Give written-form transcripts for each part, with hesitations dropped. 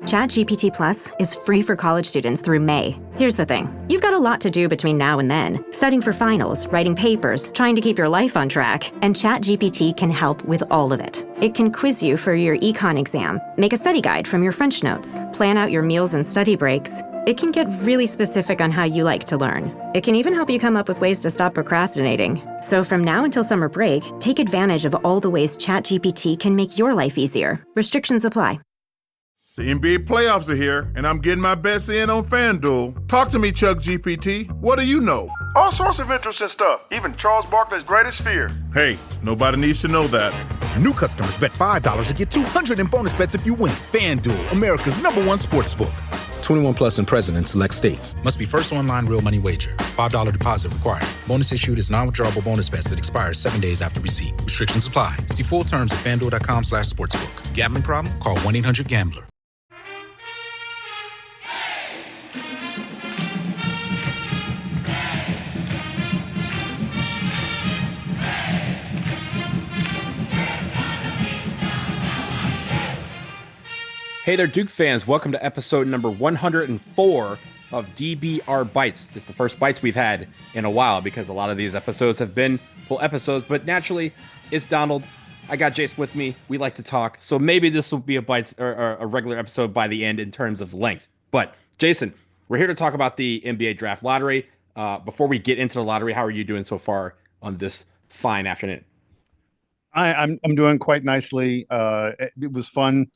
ChatGPT Plus is free for college students through May. Here's the thing. You've got a lot to do between now and then. Studying for finals, writing papers, trying to keep your life on track, and ChatGPT can help with all of it. It can quiz you for your econ exam, make a study guide from your French notes, plan out your meals and study breaks. It can get really specific on how you like to learn. It can even help you come up with ways to stop procrastinating. So from now until summer break, take advantage of all the ways ChatGPT can make your life easier. Restrictions apply. The NBA playoffs are here, and I'm getting my bets in on FanDuel. Talk to me, Chuck GPT. What do you know? All sorts of interesting stuff, even Charles Barkley's greatest fear. Hey, nobody needs to know that. New customers bet $5 to get $200 in bonus bets if you win. FanDuel, America's #1 sportsbook. 21 plus and present in select states. Must be first online real money wager. $5 deposit required. Bonus issued is non-withdrawable bonus bets that expires 7 days after receipt. Restrictions apply. See full terms at FanDuel.com/sportsbook. Gambling problem? Call 1-800-GAMBLER. Hey there, Duke fans. Welcome to episode number 104 of DBR Bites. It's the first Bites we've had in a while because a lot of these episodes have been full episodes, but naturally, it's Donald. I got Jace with me. We like to talk, so maybe this will be a Bites or a regular episode by the end in terms of length. But Jason, we're here to talk about the NBA Draft Lottery. Before we get into the lottery, how are you doing so far on this fine afternoon? I'm doing quite nicely. It was fun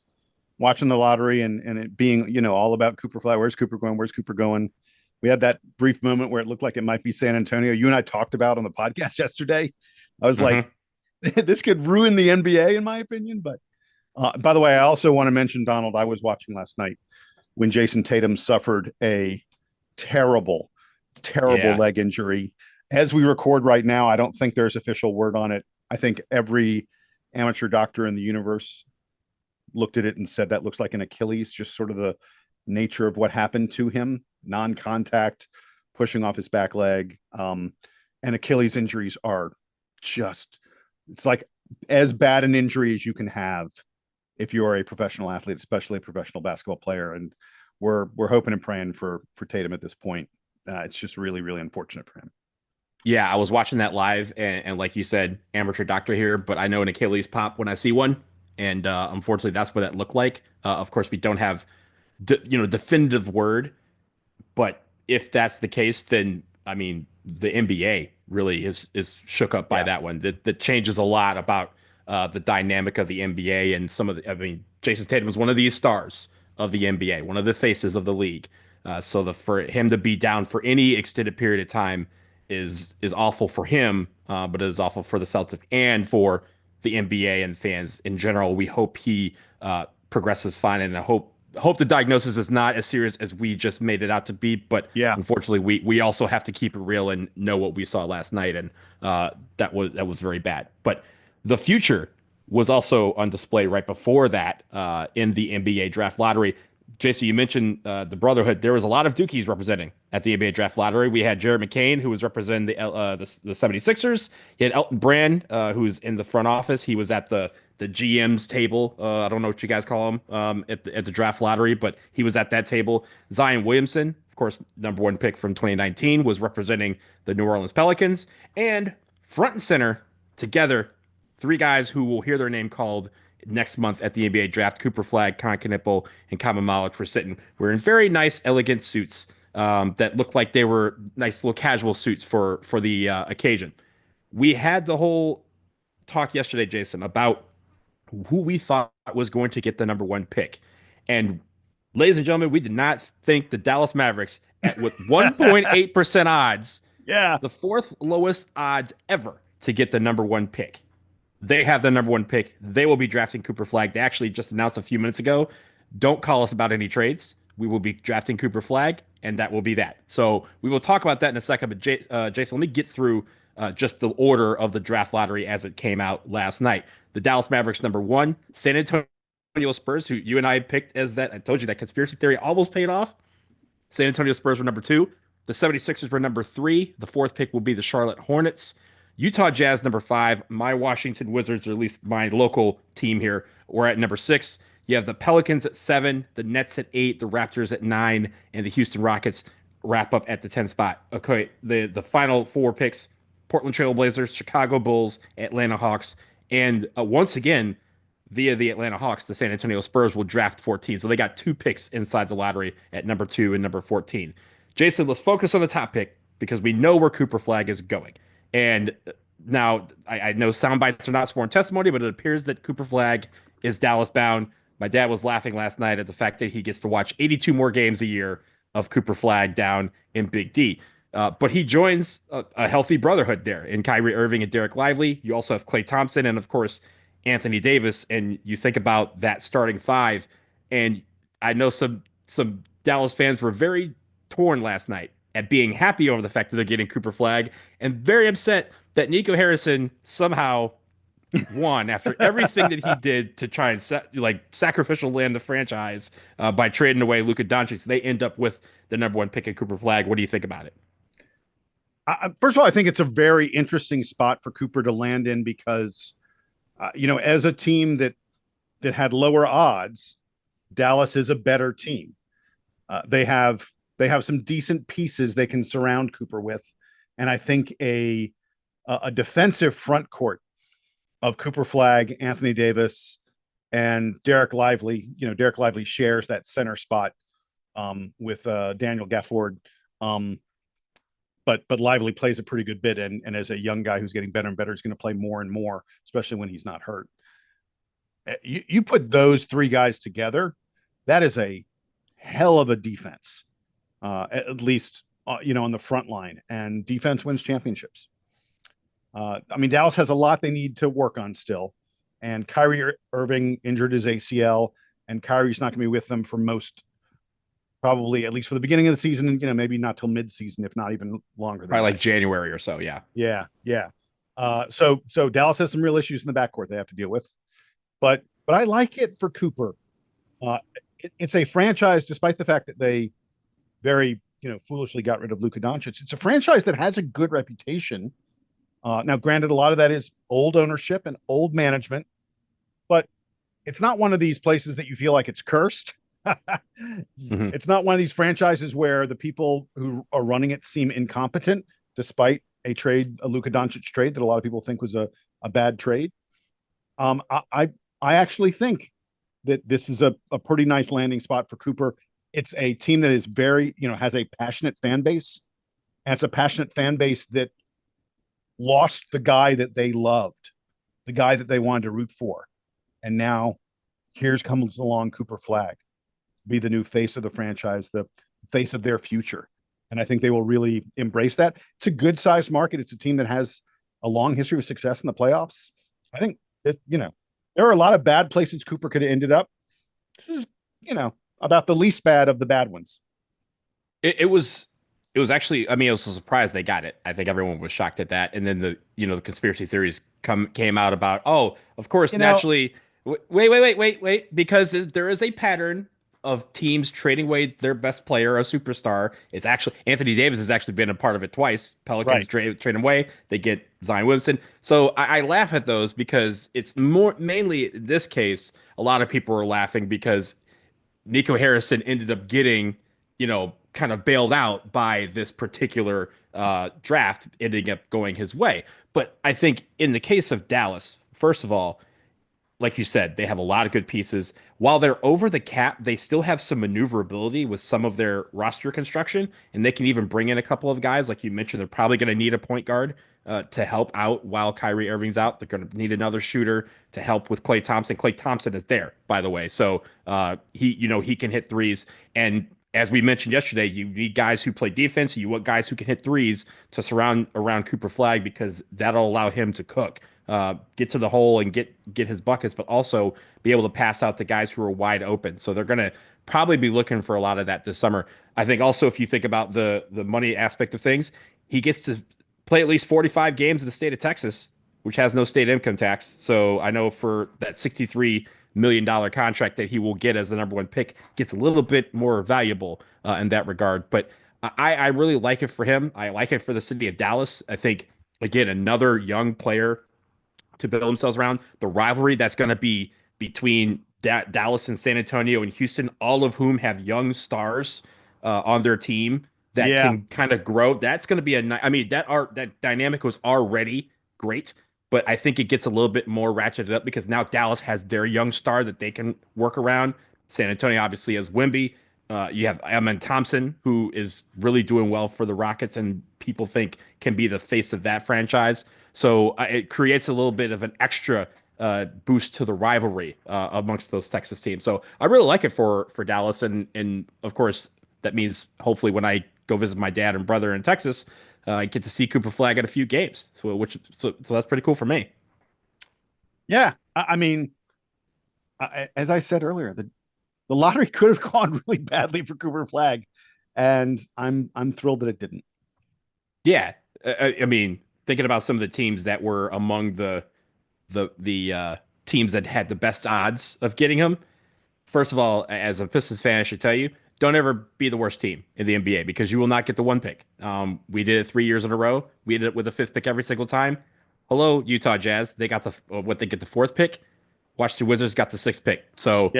watching the lottery and it being, all about Cooper Flagg. Where's Cooper going? Where's Cooper going? We had that brief moment where it looked like it might be San Antonio. You and I talked about on the podcast yesterday. I was like, this could ruin the NBA in my opinion. But by the way, I also want to mention, Donald, I was watching last night when Jason Tatum suffered a terrible leg injury. As we record right now, I don't think there's official word on it. I think every amateur doctor in the universe looked at it and said that looks like an Achilles, just sort of the nature of what happened to him, non-contact, pushing off his back leg. And Achilles injuries are just, it's like as bad an injury as you can have if you're a professional athlete, especially a professional basketball player. And we're hoping and praying for Tatum at this point. It's just really, really unfortunate for him. Yeah, I was watching that live, and like you said, amateur doctor here, but I know an Achilles pop when I see one. And unfortunately, that's what that looked like. Of course, we don't have, definitive word. But if that's the case, then I mean, the NBA really is shook up by that one. That changes a lot about the dynamic of the NBA and some of the. I mean, Jason Tatum was one of these stars of the NBA, one of the faces of the league. So for him to be down for any extended period of time is awful for him, but it is awful for the Celtics and for the NBA and fans in general. We hope he progresses fine, and I hope the diagnosis is not as serious as we just made it out to be. But unfortunately, we also have to keep it real and know what we saw last night, and that was very bad. But the future was also on display right before that in the NBA Draft Lottery. Jason, you mentioned the Brotherhood. There was a lot of Dukies representing at the NBA Draft Lottery. We had Jared McCain, who was representing the 76ers. He had Elton Brand, who's in the front office. He was at the GM's table. I don't know what you guys call him at the Draft Lottery, but he was at that table. Zion Williamson, of course, #1 pick from 2019, was representing the New Orleans Pelicans. And front and center together, three guys who will hear their name called next month at the NBA Draft: Cooper Flagg, Con Knipple, and Kama Malic were sitting. We're in very nice, elegant suits that looked like they were nice little casual suits for the occasion. We had the whole talk yesterday, Jason, about who we thought was going to get the #1 pick. And ladies and gentlemen, we did not think the Dallas Mavericks with 1.8% odds, the fourth lowest odds ever to get the #1 pick. They have the #1 pick. They will be drafting Cooper Flagg. They actually just announced a few minutes ago, don't call us about any trades. We will be drafting Cooper Flagg, and that will be that. So we will talk about that in a second. But Jason, let me get through just the order of the draft lottery as it came out last night. The Dallas Mavericks #1, San Antonio Spurs, who you and I picked as that. I told you that conspiracy theory almost paid off. San Antonio Spurs were #2. The 76ers were #3. The fourth pick will be the Charlotte Hornets. Utah Jazz #5. My Washington Wizards, or at least my local team here, were at #6. You have the Pelicans at 7, the Nets at 8, the Raptors at 9, and the Houston Rockets wrap up at the 10 spot. Okay, the final 4 picks: Portland Trail Blazers, Chicago Bulls, Atlanta Hawks, and once again, via the Atlanta Hawks, the San Antonio Spurs will draft 14. So they got 2 picks inside the lottery at number 2 and number 14. Jason, let's focus on the top pick because we know where Cooper Flagg is going. And now I know sound bites are not sworn testimony, but it appears that Cooper Flagg is Dallas bound. My dad was laughing last night at the fact that he gets to watch 82 more games a year of Cooper Flagg down in Big D. But he joins a healthy brotherhood there in Kyrie Irving and Derek Lively. You also have Klay Thompson and, of course, Anthony Davis. And you think about that starting 5. And I know some Dallas fans were very torn last night at being happy over the fact that they're getting Cooper Flagg and very upset that Nico Harrison somehow won after everything that he did to try and sacrificial land the franchise by trading away Luka Doncic. So they end up with the number 1 pick at Cooper Flagg. What do you think about it? First of all, I think it's a very interesting spot for Cooper to land in because, as a team that had lower odds, Dallas is a better team. They have some decent pieces they can surround Cooper with, and I think a defensive front court of Cooper Flagg, Anthony Davis, and Derek Lively. Derek Lively shares that center spot with Daniel Gafford. But Lively plays a pretty good bit, and as a young guy who's getting better and better, is going to play more and more, especially when he's not hurt. You put those 3 guys together, that is a hell of a defense, at least on the front line, and defense wins championships. Dallas has a lot they need to work on still, and Kyrie Irving injured his ACL, and Kyrie's not going to be with them for probably at least for the beginning of the season, and maybe not till mid-season, if not even longer. Probably like January or so. Yeah. So Dallas has some real issues in the backcourt they have to deal with, but I like it for Cooper. It's a franchise, despite the fact that they very foolishly got rid of Luka Doncic. It's a franchise that has a good reputation. Now, granted, a lot of that is old ownership and old management, but it's not one of these places that you feel like it's cursed. Mm-hmm. It's not one of these franchises where the people who are running it seem incompetent, despite a Luka Doncic trade that a lot of people think was a bad trade. I actually think that this is a pretty nice landing spot for Cooper. It's a team that is very, has a passionate fan base, and it's a passionate fan base that lost the guy that they loved, the guy that they wanted to root for. And now comes along Cooper Flagg, be the new face of the franchise, the face of their future. And I think they will really embrace that. It's a good sized market. It's a team that has a long history of success in the playoffs. I think there are a lot of bad places Cooper could have ended up. This is, about the least bad of the bad ones. It was actually, I was surprised they got it. I think everyone was shocked at that. And then the conspiracy theories came out about, of course, naturally, wait, because there is a pattern of teams trading away their best player, a superstar. It's actually Anthony Davis has actually been a part of it twice. Pelicans trade him away. They get Zion Williamson. So I laugh at those because it's mainly in this case, a lot of people are laughing because Nico Harrison ended up getting, kind of bailed out by this particular draft, ending up going his way. But I think in the case of Dallas, first of all, like you said, they have a lot of good pieces. While they're over the cap, they still have some maneuverability with some of their roster construction, and they can even bring in a couple of guys. Like you mentioned, they're probably going to need a point guard to help out while Kyrie Irving's out. They're going to need another shooter to help with Klay Thompson. Klay Thompson is there, by the way, so he can hit threes. And as we mentioned yesterday, you need guys who play defense. You want guys who can hit threes to surround around Cooper Flagg because that'll allow him to cook. Get to the hole and get his buckets, but also be able to pass out to guys who are wide open. So they're going to probably be looking for a lot of that this summer. I think also if you think about the money aspect of things, he gets to play at least 45 games in the state of Texas, which has no state income tax. So I know for that $63 million contract that he will get as the number 1 pick gets a little bit more valuable in that regard. But I really like it for him. I like it for the city of Dallas. I think, again, another young player to build themselves around. The rivalry that's going to be between Dallas and San Antonio and Houston, all of whom have young stars on their team that can kind of grow. That's going to be I mean, that dynamic was already great, but I think it gets a little bit more ratcheted up because now Dallas has their young star that they can work around. San Antonio obviously has Wemby. You have Amen Thompson, who is really doing well for the Rockets and people think can be the face of that franchise. So it creates a little bit of an extra boost to the rivalry amongst those Texas teams. So I really like it for Dallas. And of course, that means hopefully when I go visit my dad and brother in Texas, I get to see Cooper Flagg at a few games. So that's pretty cool for me. Yeah. I mean, as I said earlier, the lottery could have gone really badly for Cooper Flagg, and I'm thrilled that it didn't. Yeah, I mean, thinking about some of the teams that were among the teams that had the best odds of getting him. First of all, as a Pistons fan, I should tell you, don't ever be the worst team in the NBA because you will not get the one pick. We did it 3 years in a row. We did it with a fifth pick every single time. Hello, Utah Jazz. They got they get the fourth pick. Washington Wizards got the sixth pick. So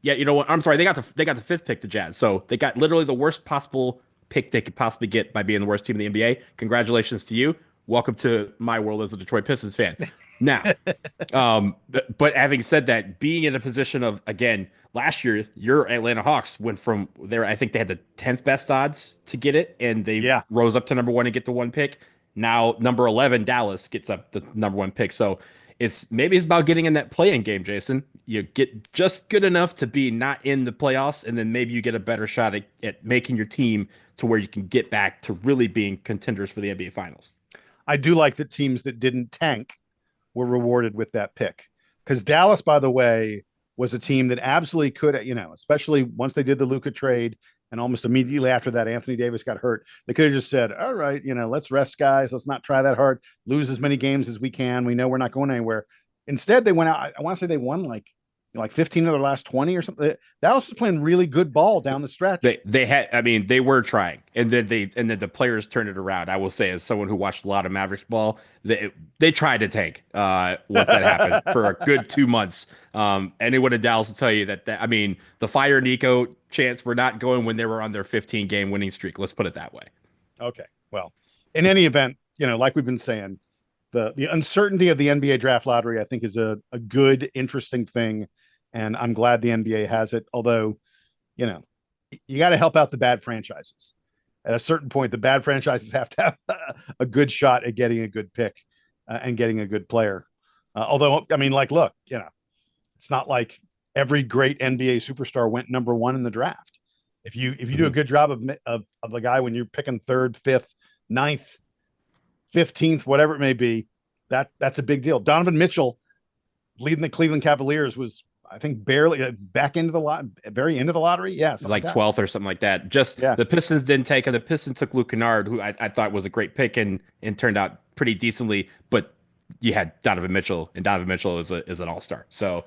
yeah, you know what? I'm sorry. They got the fifth pick, the Jazz. So they got literally the worst possible pick they could possibly get by being the worst team in the NBA. Congratulations to you. Welcome to my world as a Detroit Pistons fan. Now, but having said that, being in a position of, again, last year, your Atlanta Hawks went from there. I think they had the 10th best odds to get it, and they rose up to number 1 and get the 1 pick. Now, number 11, Dallas gets up the number 1 pick. So it's about getting in that play-in game, Jason. You get just good enough to be not in the playoffs, and then maybe you get a better shot at making your team to where you can get back to really being contenders for the NBA Finals. I do like that teams that didn't tank were rewarded with that pick, because Dallas, by the way, was a team that absolutely could, especially once they did the Luka trade and almost immediately after that, Anthony Davis got hurt. They could have just said, all right, let's rest guys. Let's not try that hard, lose as many games as we can. We know we're not going anywhere. Instead, they went out. I want to say they won like 15 of their last 20 or something. Dallas was playing really good ball down the stretch. They were trying, and then the players turned it around. I will say, as someone who watched a lot of Mavericks ball, they tried to tank once that happened for a good 2 months. Anyone in Dallas will tell you that the fire Nico chants were not going when they were on their 15-game winning streak. Let's put it that way. Okay. Well, in any event, like we've been saying, the uncertainty of the NBA draft lottery, I think, is a good, interesting thing. And I'm glad the NBA has it. Although, you got to help out the bad franchises. At a certain point, the bad franchises have to have a good shot at getting a good pick and getting a good player. Although, look, it's not like every great NBA superstar went number 1 in the draft. If you do a good job of the guy when you're picking 3rd, 5th, 9th, 15th, whatever it may be, that's a big deal. Donovan Mitchell leading the Cleveland Cavaliers was, I think, barely back into the very end of the lottery. Yeah. Like 12th or something like that. The Pistons didn't take him. The Pistons took Luke Kennard, who I thought was a great pick and turned out pretty decently, but you had Donovan Mitchell, and Donovan Mitchell is an all-star. So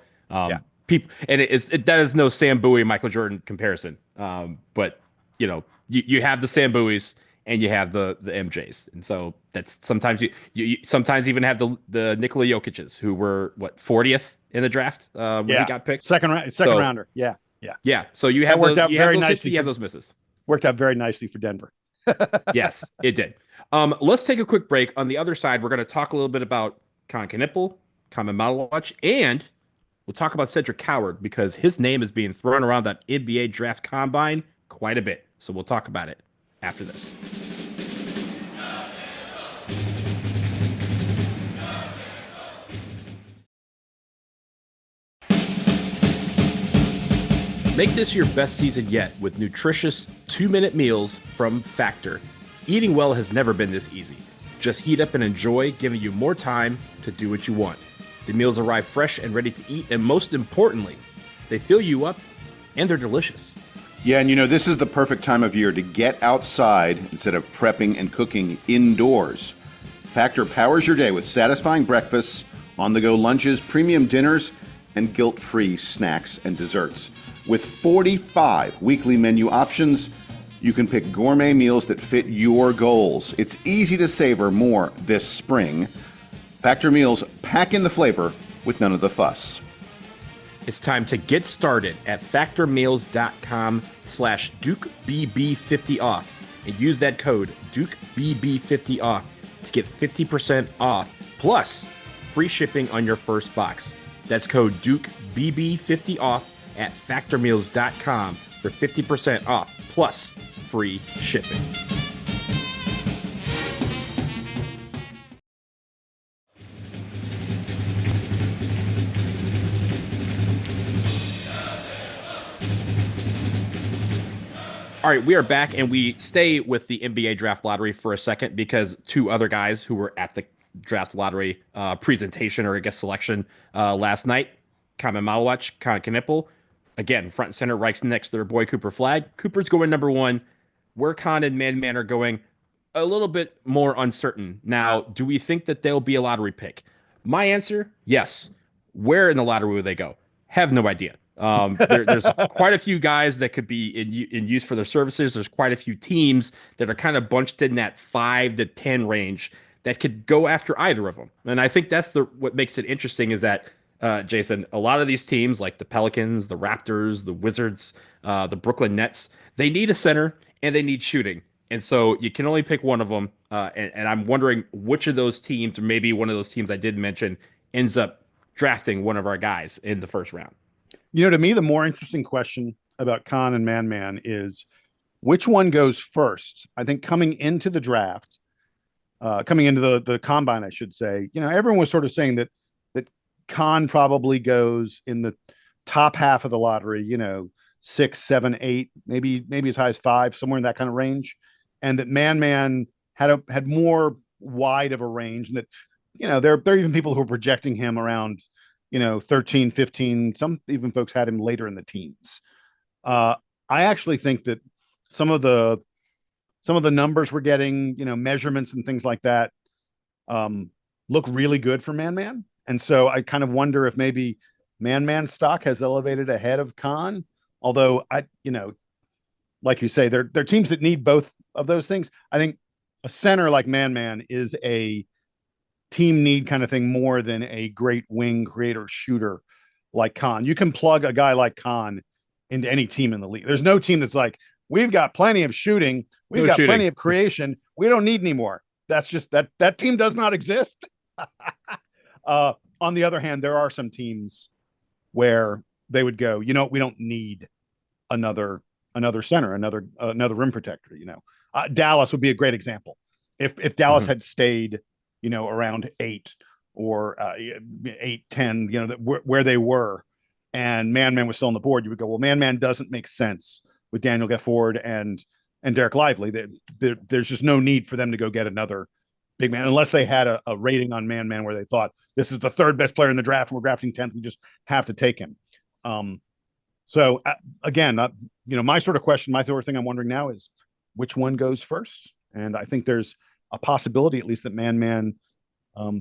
people, and that is no Sam Bowie, Michael Jordan comparison. But you have the Sam Bowies and you have the MJs. And so that's sometimes you sometimes even have the Nikola Jokic's, who were 40th in the draft when he got picked. Second rounder. Yeah. So you have worked out very nicely. You have those misses. Worked out very nicely for Denver. Yes, it did. Let's take a quick break. On the other side, we're going to talk a little bit about Con Knipple, Common Malawach, and we'll talk about Cedric Coward, because his name is being thrown around that NBA draft combine quite a bit. So we'll talk about it after this. Make this your best season yet with nutritious 2-minute meals from Factor. Eating well has never been this easy. Just heat up and enjoy, giving you more time to do what you want. The meals arrive fresh and ready to eat, and most importantly, they fill you up and they're delicious. Yeah, and this is the perfect time of year to get outside instead of prepping and cooking indoors. Factor powers your day with satisfying breakfasts, on-the-go lunches, premium dinners, and guilt-free snacks and desserts. With 45 weekly menu options, you can pick gourmet meals that fit your goals. It's easy to savor more this spring. Factor meals pack in the flavor with none of the fuss. It's time to get started at factormeals.com/DukeBB50off and use that code DukeBB50off to get 50% off plus free shipping on your first box. That's code DukeBB50off at factormeals.com for 50% off plus free shipping. All right, we are back, and we stay with the NBA draft lottery for a second because two other guys who were at the draft lottery presentation, or I guess selection, last night, Kamen Malwatch, Khan Knipple, again, front and center, right next to their boy Cooper Flagg. Cooper's going number one. Where Khan and Man are going, a little bit more uncertain. Now, do we think that they'll be a lottery pick? My answer, yes. Where in the lottery will they go? Have no idea. There's quite a few guys that could be in use for their services. There's quite a few teams that are kind of bunched in that 5 to 10 range that could go after either of them. And I think that's what makes it interesting is that, Jason, a lot of these teams like the Pelicans, the Raptors, the Wizards, the Brooklyn Nets, they need a center and they need shooting. And so you can only pick one of them. And I'm wondering which of those teams, or maybe one of those teams I did mention, ends up drafting one of our guys in the first round. You know, to me, the more interesting question about Khan and Man is which one goes first. I think coming into the draft, coming into the combine, I should say, you know, everyone was sort of saying that Khan probably goes in the top half of the lottery, you know, 6, 7, 8, maybe as high as 5, somewhere in that kind of range, and that Man had more wide of a range, and that, you know, there are even people who are projecting him around, you know, 13, 15, some even folks had him later in the teens. I actually think that some of the numbers we're getting, you know, measurements and things like that, look really good for Man. And so I kind of wonder if maybe Man stock has elevated ahead of Khan. Although you know, like you say, they're teams that need both of those things. I think a center like Man is a team need kind of thing more than a great wing creator shooter like Khan. You can plug a guy like Khan into any team in the league. There's no team that's like, we've got plenty of shooting, we've got plenty of creation, we don't need any more. That's just that team does not exist. On the other hand, there are some teams where they would go, you know, we don't need another center, another rim protector. You know, Dallas would be a great example. If Dallas had stayed, you know, around 8 or 8, 10, you know, where they were, and Man was still on the board, you would go, well, Man doesn't make sense with Daniel Gafford and Derek Lively. There's just no need for them to go get another big man unless they had a rating on Man where they thought this is the third best player in the draft and we're drafting 10th. We just have to take him. So again, you know, my sort of question, my sort of thing I'm wondering now is which one goes first? And I think there's a possibility, at least, that Man,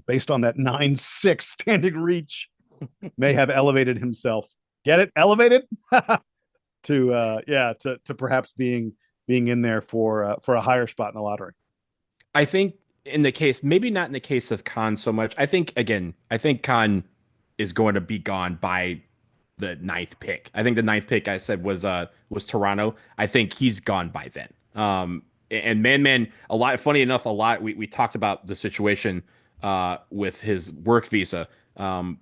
based on that 9'6" standing reach, may have elevated himself. Get it? Elevated to perhaps being in there for a higher spot in the lottery. I think in the case, maybe not in the case of Khan so much. I think Khan is going to be gone by the 9th pick. I think the 9th pick I said was Toronto. I think he's gone by then. And Man, funny enough, we talked about the situation with his work visa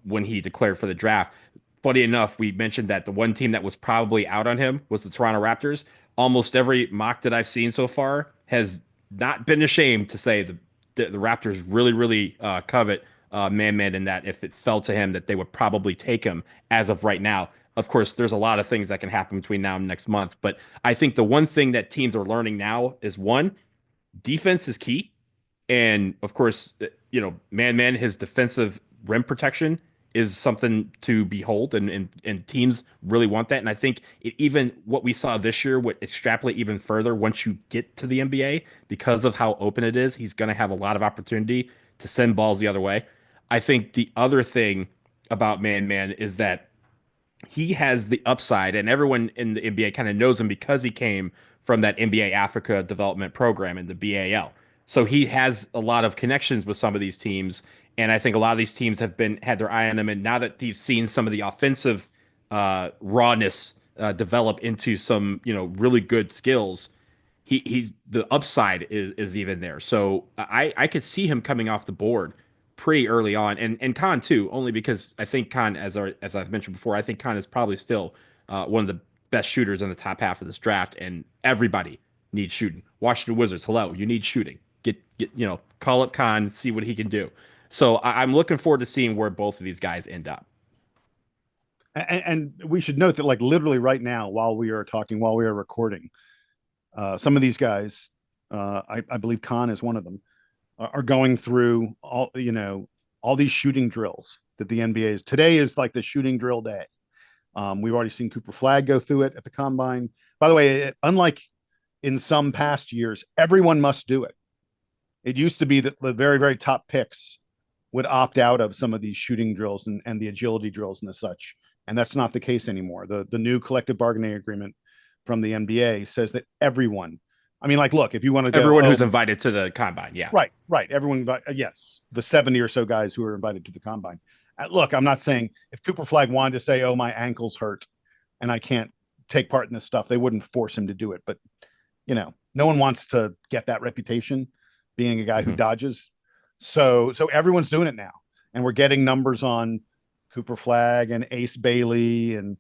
when he declared for the draft. Funny enough, we mentioned that the one team that was probably out on him was the Toronto Raptors. Almost every mock that I've seen so far has not been ashamed to say the Raptors really covet Man, and that if it fell to him that they would probably take him as of right now. Of course, there's a lot of things that can happen between now and next month, but I think the one thing that teams are learning now is, one, defense is key. And of course, you know, Man, his defensive rim protection is something to behold, and teams really want that. And I think even what we saw this year would extrapolate even further once you get to the NBA because of how open it is. He's going to have a lot of opportunity to send balls the other way. I think the other thing about Man is that he has the upside, and everyone in the NBA kind of knows him because he came from that NBA Africa development program in the BAL. So he has a lot of connections with some of these teams, and I think a lot of these teams had their eye on him. And now that they've seen some of the offensive rawness develop into some, really good skills, he's the upside is even there. So I could see him coming off the board pretty early on, and Khan too, only because I think Khan, as I've mentioned before, I think Khan is probably still one of the best shooters in the top half of this draft, and everybody needs shooting. Washington Wizards, hello, you need shooting. Get call up Khan, see what he can do. So I'm looking forward to seeing where both of these guys end up. And we should note that, like, literally right now, while we are talking, while we are recording, some of these guys, I believe Khan is one of them, are going through all these shooting drills that the NBA is. Today is like the shooting drill day. We've already seen Cooper Flagg go through it at the combine. By the way, unlike in some past years, everyone must do it. It used to be that the very, very top picks would opt out of some of these shooting drills and the agility drills and the such. And that's not the case anymore. The new collective bargaining agreement from the NBA says that everyone, I mean, like, look, if you want to go, everyone who's invited to the combine, yeah, right, everyone, yes, the 70 or so guys who are invited to the combine. Look, I'm not saying if Cooper Flagg wanted to say, "Oh, my ankle's hurt, and I can't take part in this stuff," they wouldn't force him to do it. But no one wants to get that reputation, being a guy who dodges. So everyone's doing it now, and we're getting numbers on Cooper Flagg and Ace Bailey and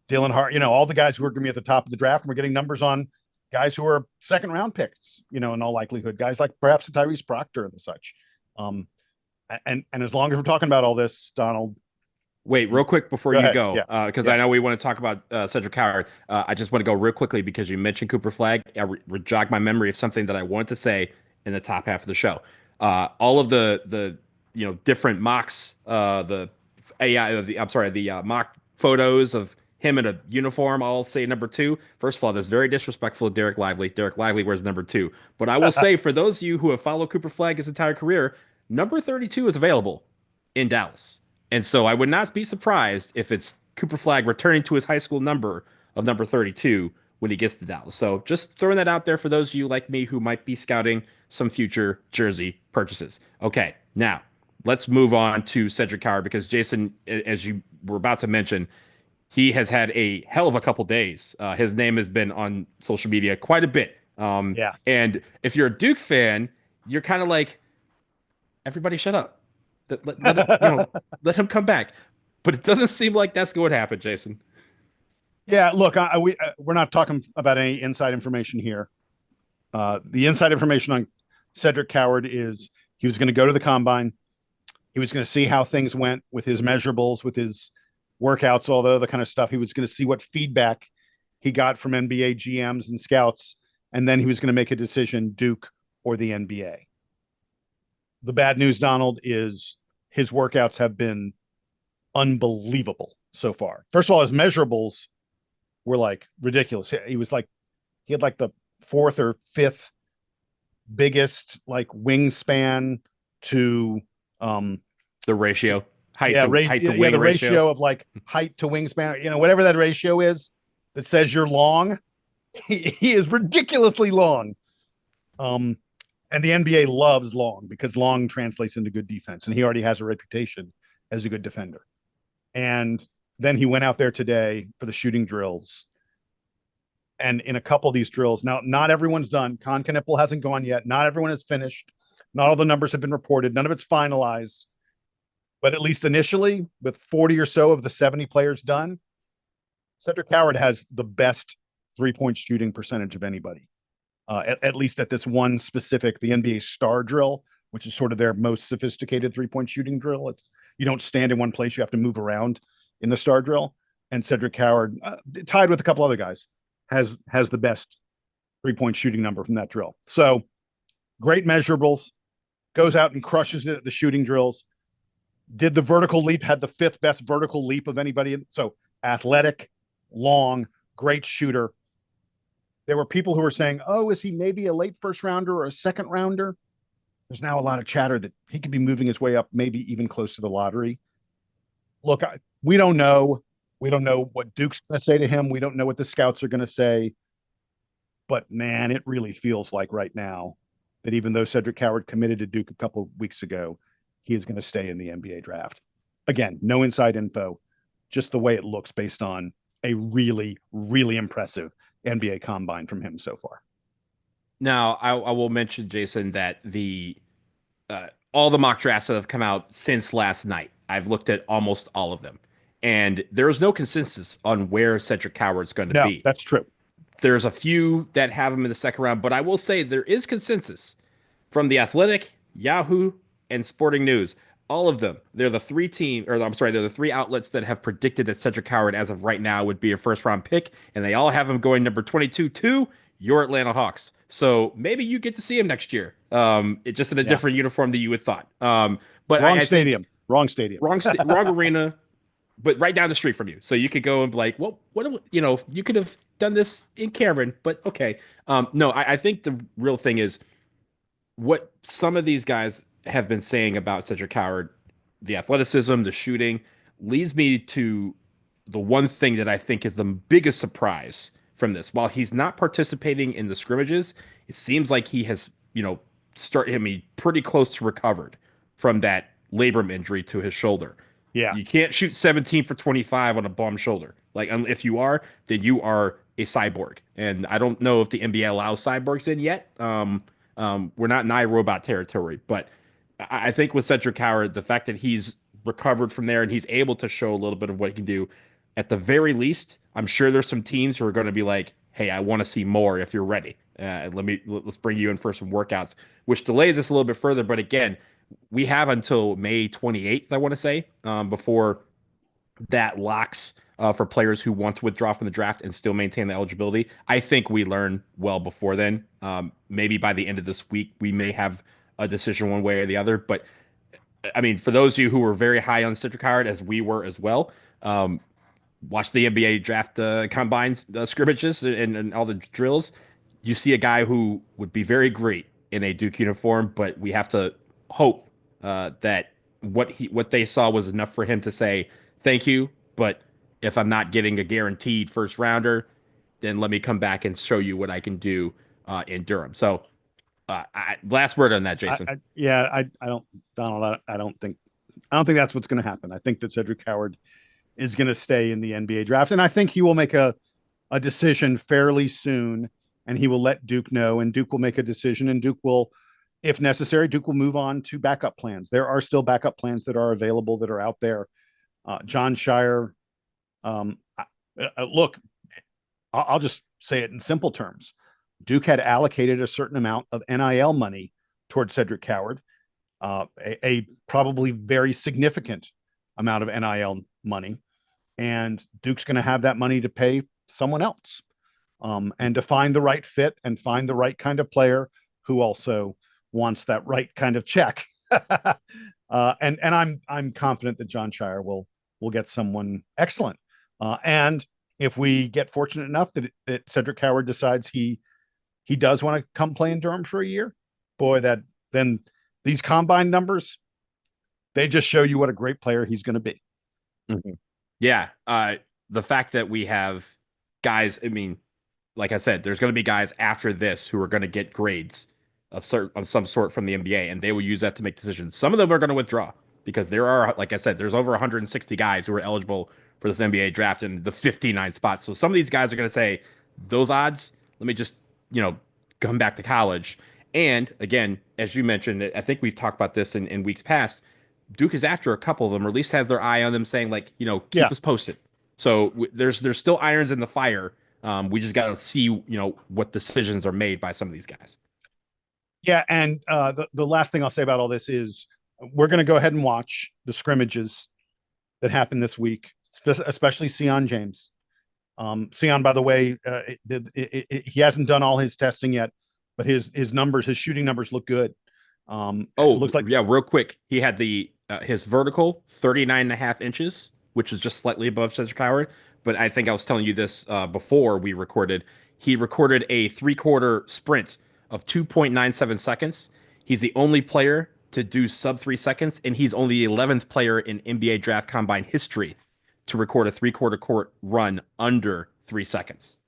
Dylan Hart, all the guys who are going to be at the top of the draft. And we're getting numbers on guys who are second round picks, in all likelihood, guys like perhaps Tyrese Proctor and the such. And as long as we're talking about all this, Donald. Wait, real quick before you go, because I know we want to talk about Cedric Coward. I just want to go real quickly because you mentioned Cooper Flagg. Jog my memory of something that I wanted to say in the top half of the show. All of the different mocks, the mock photos of him in a uniform, I'll say number 2. First of all, that's very disrespectful to Derek Lively. Derek Lively wears number 2. But I will say, for those of you who have followed Cooper Flagg his entire career, number 32 is available in Dallas. And so I would not be surprised if it's Cooper Flagg returning to his high school number of number 32 when he gets to Dallas. So just throwing that out there for those of you like me who might be scouting some future jersey purchases. Okay, now let's move on to Cedric Coward, because Jason, as you were about to mention, he has had a hell of a couple days. His name has been on social media quite a bit. And if you're a Duke fan, you're kind of like, everybody shut up. Let him come back. But it doesn't seem like that's going to happen, Jason. Yeah, look, we're not talking about any inside information here. The inside information on Cedric Coward is he was going to go to the combine. He was going to see how things went with his measurables, with his workouts, all the other kind of stuff. He was going to see what feedback he got from NBA GMs and scouts, and then he was going to make a decision, Duke or the NBA. The bad news, Donald, is his workouts have been unbelievable so far. First of all, his measurables were like ridiculous. He had like the 4th or 5th biggest like wingspan to the ratio, height to wing the ratio of like height to wingspan, whatever that ratio is that says you're long. He is ridiculously long. And the NBA loves long because long translates into good defense. And he already has a reputation as a good defender. And then he went out there today for the shooting drills. And in a couple of these drills, now, not everyone's done. Con Knipple hasn't gone yet. Not everyone is finished. Not all the numbers have been reported. None of it's finalized. But at least initially, with 40 or so of the 70 players done, Cedric Coward has the best three-point shooting percentage of anybody. At least at this one specific, the NBA star drill, which is sort of their most sophisticated three-point shooting drill. You don't stand in one place, you have to move around in the star drill. And Cedric Coward, tied with a couple other guys, has the best three-point shooting number from that drill. So great measurables, goes out and crushes it at the shooting drills. Did the vertical leap, had the 5th best vertical leap of anybody. So athletic, long, great shooter. There were people who were saying, oh, is he maybe a late first rounder or a second rounder? There's now a lot of chatter that he could be moving his way up, maybe even close to the lottery. Look, we don't know. We don't know what Duke's going to say to him. We don't know what the scouts are going to say. But, man, it really feels like right now that even though Cedric Coward committed to Duke a couple of weeks ago, he is going to stay in the NBA draft. Again, no inside info. just the way it looks based on a really, really impressive NBA combine from him so far. Now, I will mention, Jason, that all the mock drafts that have come out since last night, I've looked at almost all of them, and there is no consensus on where Cedric Coward's going to be. That's true. There's a few that have him in the second round, but I will say there is consensus from The Athletic, Yahoo, and Sporting News. All of them. They're the three outlets that have predicted that Cedric Coward, as of right now, would be a first round pick, and they all have him going number 22 to your Atlanta Hawks. So maybe you get to see him next year. It just in a different uniform than you would thought. But wrong stadium, wrong arena, but right down the street from you. So you could go and be like, well, you could have done this in Cameron, but okay. No, I think the real thing is what some of these guys have been saying about Cedric Coward, the athleticism, the shooting, leads me to the one thing that I think is the biggest surprise from this. While he's not participating in the scrimmages, it seems like he has, pretty close to recovered from that labrum injury to his shoulder. Yeah. You can't shoot 17 for 25 on a bum shoulder. Like, if you are, then you are a cyborg. And I don't know if the NBA allows cyborgs in yet. We're not in iRobot territory, but I think with Cedric Coward, the fact that he's recovered from there and he's able to show a little bit of what he can do, at the very least, I'm sure there's some teams who are going to be like, hey, I want to see more if you're ready. Let's bring you in for some workouts, which delays this a little bit further. But again, we have until May 28th, I want to say, before that locks for players who want to withdraw from the draft and still maintain the eligibility. I think we learn well before then. Maybe by the end of this week, we may have a decision one way or the other. But I mean, for those of you who were very high on Cedric Coward, as we were as well, watch the NBA draft combines, scrimmages, and all the drills. You see a guy who would be very great in a Duke uniform, but we have to hope that what they saw was enough for him to say thank you. But if I'm not getting a guaranteed first rounder, then let me come back and show you what I can do in Durham. So, last word on that, Jason. I don't think that's what's going to happen. I think that Cedric Coward is going to stay in the NBA draft, and I think he will make a decision fairly soon, and he will let Duke know, and Duke will make a decision, and Duke will, if necessary, Duke will move on to backup plans. There are still backup plans that are available, that are out there. Jon Scheyer, look, I'll just say it in simple terms. Duke had allocated a certain amount of NIL money towards Cedric Coward, a probably very significant amount of NIL money, and Duke's going to have that money to pay someone else, and to find the right fit and find the right kind of player who also wants that right kind of check. And I'm confident that Jon Scheyer will get someone excellent. And if we get fortunate enough that Cedric Coward decides he does want to come play in Durham for a year, boy, then these combine numbers, they just show you what a great player he's going to be. Mm-hmm. Yeah. The fact that we have guys, I mean, like I said, there's going to be guys after this who are going to get grades of some sort from the NBA, and they will use that to make decisions. Some of them are going to withdraw because there are, like I said, there's over 160 guys who are eligible for this NBA draft in the 59 spots. So some of these guys are going to say, those odds, let me just, come back to college. And again, as you mentioned, I think we've talked about this in weeks past, Duke is after a couple of them, or at least has their eye on them, saying like, keep us posted. So there's still irons in the fire. We just got to see, what decisions are made by some of these guys. Yeah, and the last thing I'll say about all this is we're going to go ahead and watch the scrimmages that happened this week, especially Sion James. Sion, by the way, he hasn't done all his testing yet, but his shooting numbers look good. Looks like, yeah, real quick, he had his vertical 39.5 inches, which is just slightly above Cedric Coward. But I think I was telling you this before we recorded. He recorded a 3/4 sprint of 2.97 seconds. He's the only player to do sub 3 seconds, and he's only the 11th player in NBA draft combine history to record a 3/4 court run under 3 seconds.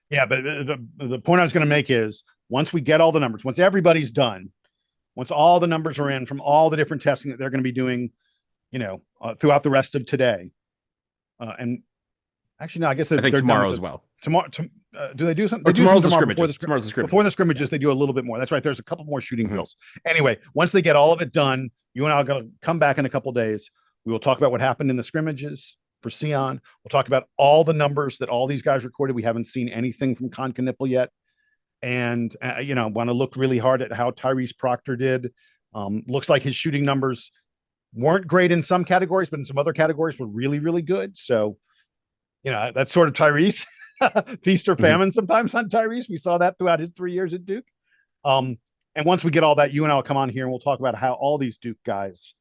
Yeah, but the point I was going to make is once we get all the numbers, once everybody's done, once all the numbers are in from all the different testing that they're going to be doing, throughout the rest of today, And actually, no, I guess I think they're tomorrow done as well. Tomorrow, do they do something? Or They do tomorrow's something the scrimmages. Tomorrow's the scrimmages. Before the scrimmages, they do a little bit more. That's right. There's a couple more shooting drills. Anyway, once they get all of it done, you and I are going to come back in a couple days. We will talk about what happened in the scrimmages for Sion. We'll talk about all the numbers that all these guys recorded. We haven't seen anything from Con Knipple yet. And, want to look really hard at how Tyrese Proctor did. Looks like his shooting numbers weren't great in some categories, but in some other categories were really, really good. So, that's sort of Tyrese. Feast or famine sometimes on Tyrese. We saw that throughout his 3 years at Duke. And once we get all that, you and I will come on here and we'll talk about how all these Duke guys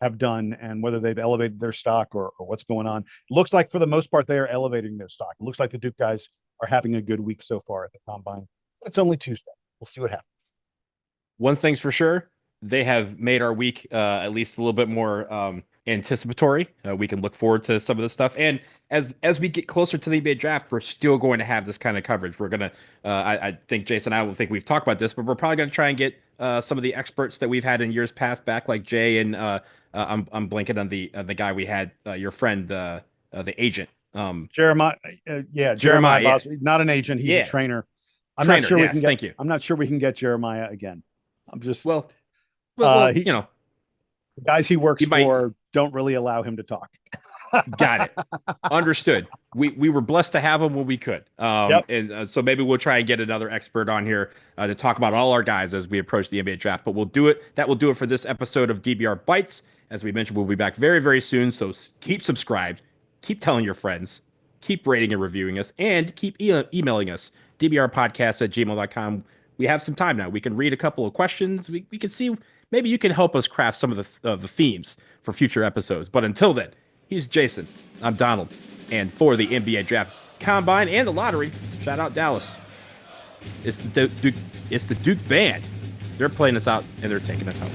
have done and whether they've elevated their stock or what's going on. It looks like for the most part, they are elevating their stock. It looks like the Duke guys are having a good week so far at the Combine. But it's only Tuesday. We'll see what happens. One thing's for sure, they have made our week at least a little bit more anticipatory. We can look forward to some of this stuff. And as we get closer to the NBA draft, we're still going to have this kind of coverage. We're going to, I think, Jason, I don't think we've talked about this, but we're probably going to try and get some of the experts that we've had in years past back, like Jay and I'm blanking on the guy we had, your friend, the agent. Jeremiah. Jeremiah. Yeah. Not an agent. He's a trainer. I'm not sure we can get. Thank you. I'm not sure we can get Jeremiah again. I'm just well, the guys he works for don't really allow him to talk. Got it. Understood. We were blessed to have him when we could. And so maybe we'll try and get another expert on here to talk about all our guys as we approach the NBA draft. But we'll do it. That will do it for this episode of DBR Bites. As we mentioned, we'll be back very, very soon. So keep subscribed, keep telling your friends, keep rating and reviewing us, and keep emailing us, dbrpodcast@gmail.com. We have some time now. We can read a couple of questions. We can see, maybe you can help us craft some of the themes for future episodes. But until then, he's Jason. I'm Donald. And for the NBA Draft Combine and the lottery, shout out Dallas. It's the Duke Band. They're playing us out, and they're taking us home.